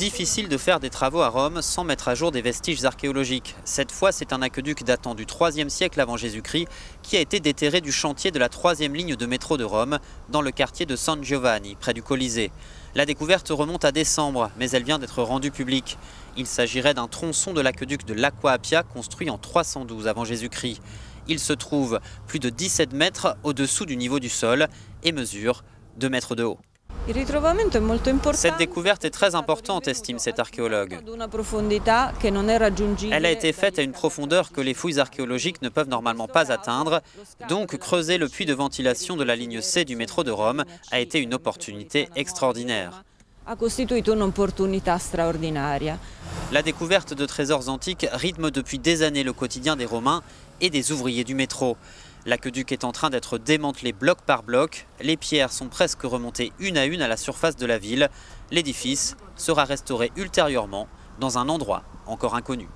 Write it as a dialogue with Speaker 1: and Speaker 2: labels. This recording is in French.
Speaker 1: Difficile de faire des travaux à Rome sans mettre à jour des vestiges archéologiques. Cette fois, c'est un aqueduc datant du IIIe siècle avant Jésus-Christ qui a été déterré du chantier de la 3e ligne de métro de Rome, dans le quartier de San Giovanni, près du Colisée. La découverte remonte à décembre, mais elle vient d'être rendue publique. Il s'agirait d'un tronçon de l'aqueduc de l'Aqua Appia construit en 312 avant Jésus-Christ. Il se trouve plus de 17 mètres au-dessous du niveau du sol et mesure 2 mètres de haut. Cette découverte est très importante, estime cet archéologue. Elle a été faite à une profondeur que les fouilles archéologiques ne peuvent normalement pas atteindre. Donc creuser le puits de ventilation de la ligne C du métro de Rome a été une opportunité extraordinaire. La découverte de trésors antiques rythme depuis des années le quotidien des Romains et des ouvriers du métro. L'aqueduc est en train d'être démantelé bloc par bloc. Les pierres sont presque remontées une à la surface de la ville. L'édifice sera restauré ultérieurement dans un endroit encore inconnu.